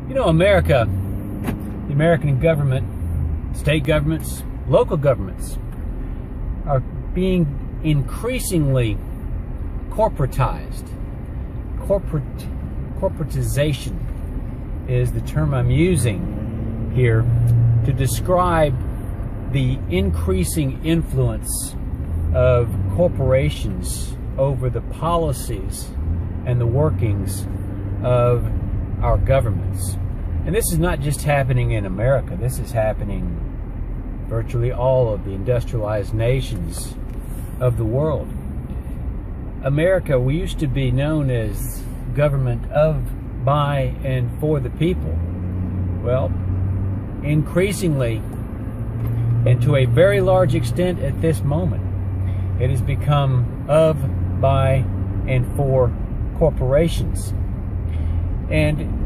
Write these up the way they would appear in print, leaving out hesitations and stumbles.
You know, America, the American government, state governments, local governments are being increasingly corporatized. Corporatization is the term I'm using here to describe the increasing influence of corporations over the policies and the workings of our governments. And this is not just happening in America. This is happening virtually all of the industrialized nations of the world. America, we used to be known as government of, by, and for the people. Well, increasingly, and to a very large extent at this moment, it has become of, by, and for corporations. And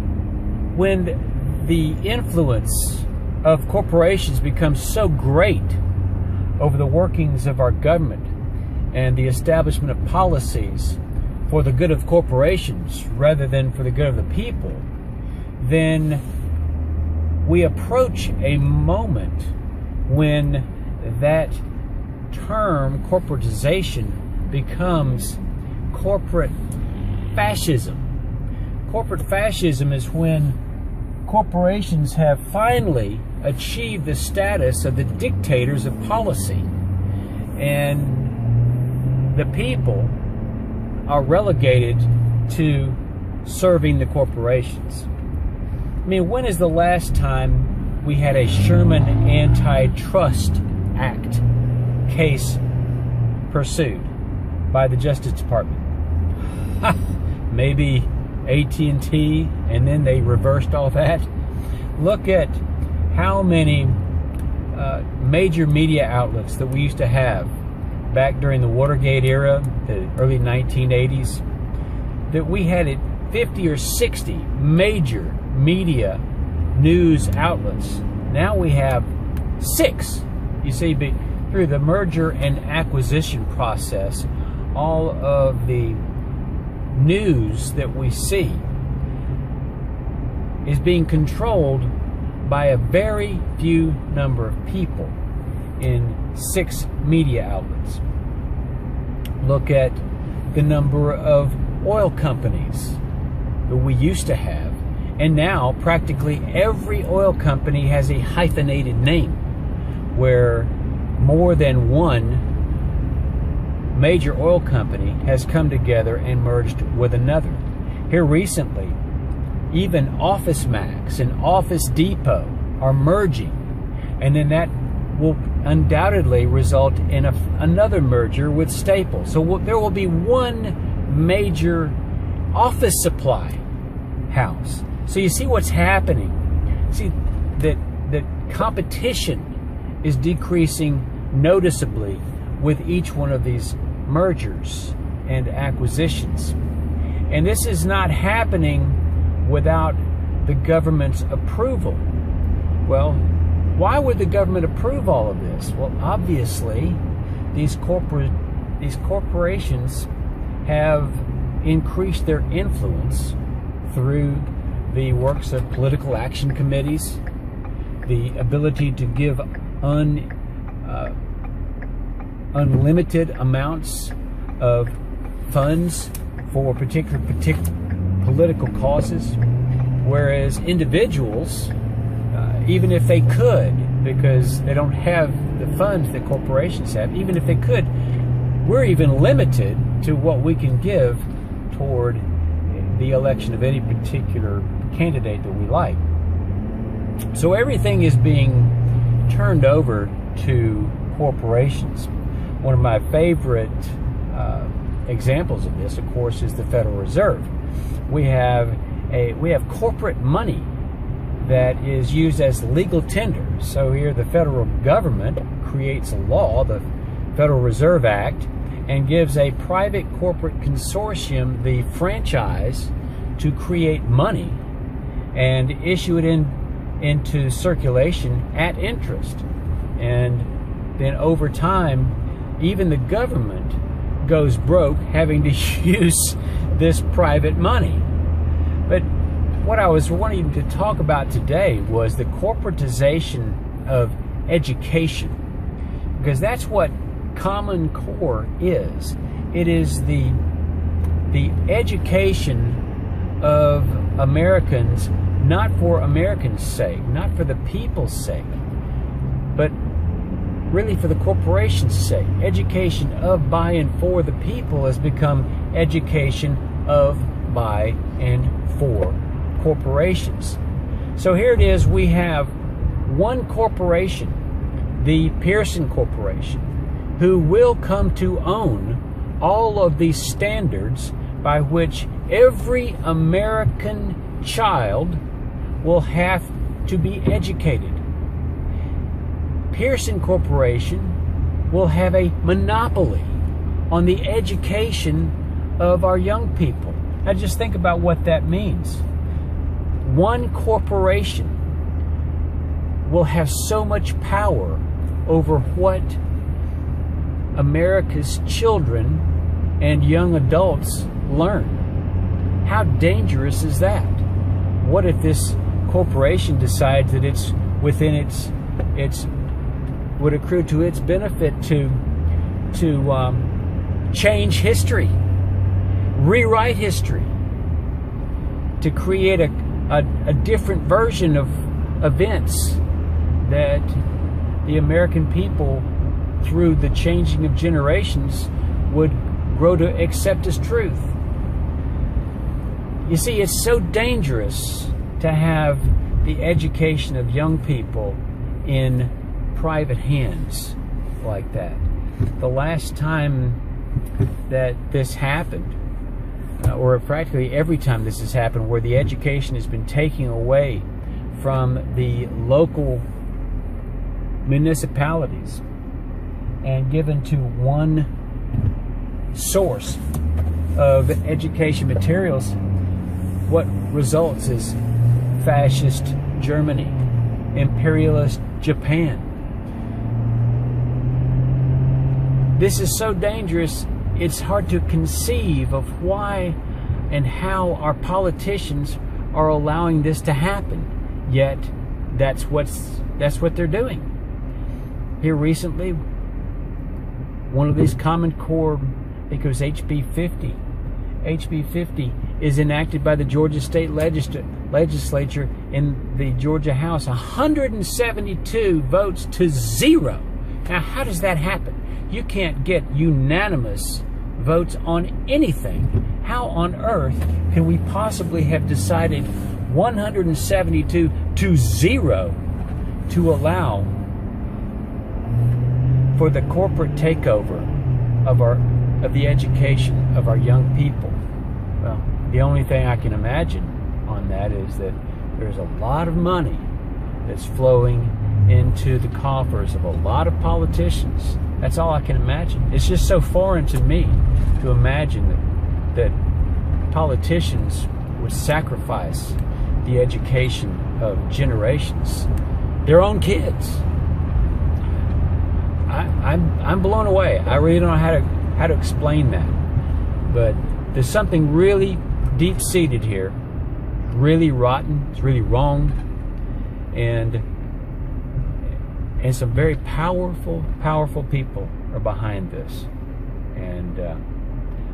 when the influence of corporations becomes so great over the workings of our government and the establishment of policies for the good of corporations rather than for the good of the people, then we approach a moment when that term, corporatization, becomes corporate fascism. Corporate fascism is when corporations have finally achieved the status of the dictators of policy, and the people are relegated to serving the corporations. I mean, when is the last time we had a Sherman Antitrust Act case pursued by the Justice Department? Maybe AT&T, and then they reversed all that. Look at how many major media outlets that we used to have back during the Watergate era, the early 1980s, that we had 50 or 60 major media news outlets. Now we have 6. You see, through the merger and acquisition process, all of the news that we see is being controlled by a very few number of people in 6 media outlets. Look at the number of oil companies that we used to have, and now practically every oil company has a hyphenated name, where more than one major oil company has come together and merged with another. Here recently, even OfficeMax and Office Depot are merging, and then that will undoubtedly result in another merger with Staples. So there will be one major office supply house. So you see what's happening. See that competition is decreasing noticeably with each one of these mergers and acquisitions. And this is not happening without the government's approval. Well, why would the government approve all of this? Well, obviously, these corporations have increased their influence through the works of political action committees, the ability to give unlimited amounts of funds for particular political causes, whereas individuals, even if they could, because they don't have the funds that corporations have, even if they could, we're even limited to what we can give toward the election of any particular candidate that we like. So everything is being turned over to corporations. One of my favorite examples of this, of course, is the Federal Reserve. We have corporate money that is used as legal tender. So here the federal government creates a law, the Federal Reserve Act, and gives a private corporate consortium the franchise to create money and issue it into circulation at interest. And then over time, even the government goes broke having to use this private money. But what I was wanting to talk about today was the corporatization of education, because that's what Common Core is. It is the education of Americans, not for Americans' sake, not for the people's sake, but really for the corporation's sake. Education of, by, and for the people has become education of, by, and for corporations. So here it is, we have one corporation, the Pearson Corporation, who will come to own all of these standards by which every American child will have to be educated. Pearson Corporation will have a monopoly on the education of our young people. Now just think about what that means. One corporation will have so much power over what America's children and young adults learn. How dangerous is that? What if this corporation decides that it's within its would accrue to its benefit to change history, rewrite history, to create a different version of events that the American people, through the changing of generations, would grow to accept as truth. You see, it's so dangerous to have the education of young people in private hands like that. The last time that this happened, or practically every time this has happened, where the education has been taken away from the local municipalities and given to one source of education materials, what results is fascist Germany, imperialist Japan. This is so dangerous, it's hard to conceive of why and how our politicians are allowing this to happen. Yet that's what they're doing. Here recently, one of these Common Core, I think it was HB 50. HB 50 is enacted by the Georgia State Legislature in the Georgia House. 172 votes to 0. Now, how does that happen? You can't get unanimous votes on anything. How on earth can we possibly have decided 172 to 0 to allow for the corporate takeover of the education of our young people? Well, the only thing I can imagine on that is that there's a lot of money that's flowing into the coffers of a lot of politicians. That's all I can imagine. It's just so foreign to me to imagine that politicians would sacrifice the education of generations, their own kids. I'm blown away. I really don't know how to explain that. But there's something really deep-seated here, really rotten, it's really wrong, and some very powerful people are behind this. And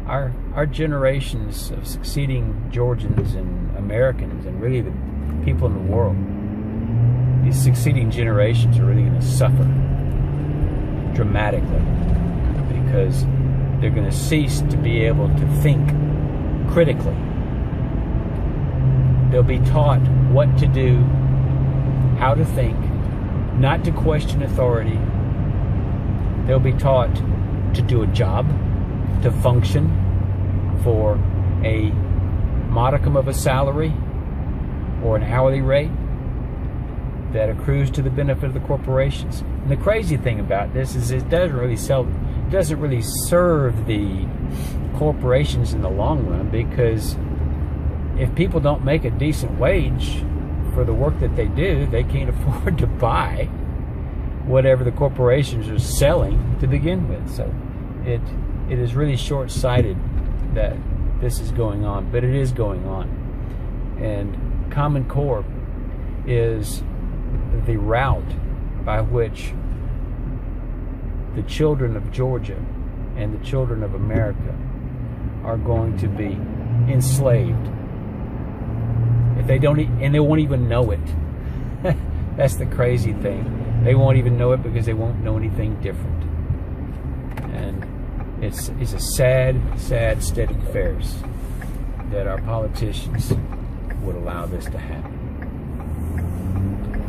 our generations of succeeding Georgians and Americans, and really the people in the world, these succeeding generations are really going to suffer dramatically, because they're going to cease to be able to think critically. They'll be taught what to do, how to think, not to question authority. They'll be taught to do a job, to function for a modicum of a salary or an hourly rate that accrues to the benefit of the corporations. And the crazy thing about this is it doesn't really serve the corporations in the long run, because if people don't make a decent wage for the work that they do, they can't afford to buy whatever the corporations are selling to begin with. So it is really short-sighted that this is going on, but it is going on. And Common Core is the route by which the children of Georgia and the children of America are going to be enslaved. If they don't, and they won't even know it. That's the crazy thing. They won't even know it because they won't know anything different. And it's a sad, sad state of affairs that our politicians would allow this to happen.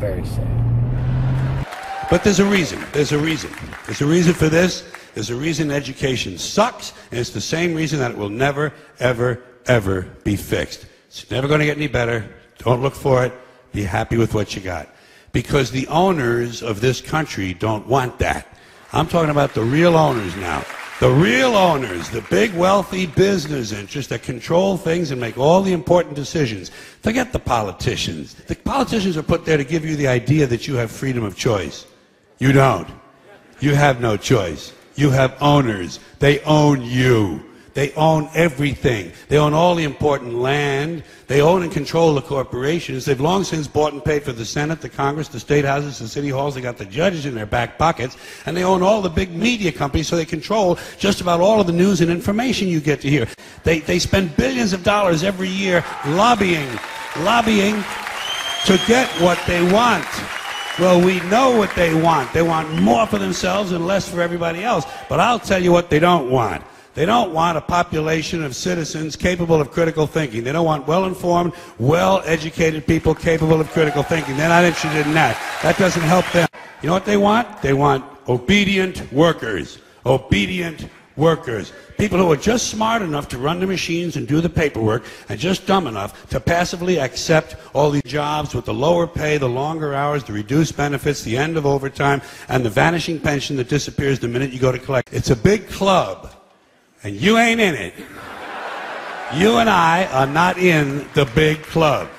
Very sad. But there's a reason. There's a reason. There's a reason for this. There's a reason education sucks, and it's the same reason that it will never, ever, ever be fixed. It's never going to get any better. Don't look for it. Be happy with what you got. Because the owners of this country don't want that. I'm talking about the real owners now. The real owners, the big wealthy business interests that control things and make all the important decisions. Forget the politicians. The politicians are put there to give you the idea that you have freedom of choice. You don't. You have no choice. You have owners. They own you. They own everything. They own all the important land. They own and control the corporations. They've long since bought and paid for the Senate, the Congress, the state houses, the city halls. They got the judges in their back pockets. And they own all the big media companies, so they control just about all of the news and information you get to hear. They spend billions of dollars every year lobbying to get what they want. Well, we know what they want. They want more for themselves and less for everybody else. But I'll tell you what they don't want. They don't want a population of citizens capable of critical thinking. They don't want well-informed, well-educated people capable of critical thinking. They're not interested in that. That doesn't help them. You know what they want? They want obedient workers. Obedient workers. People who are just smart enough to run the machines and do the paperwork, and just dumb enough to passively accept all these jobs with the lower pay, the longer hours, the reduced benefits, the end of overtime, and the vanishing pension that disappears the minute you go to collect. It's a big club. And you ain't in it. You and I are not in the big club.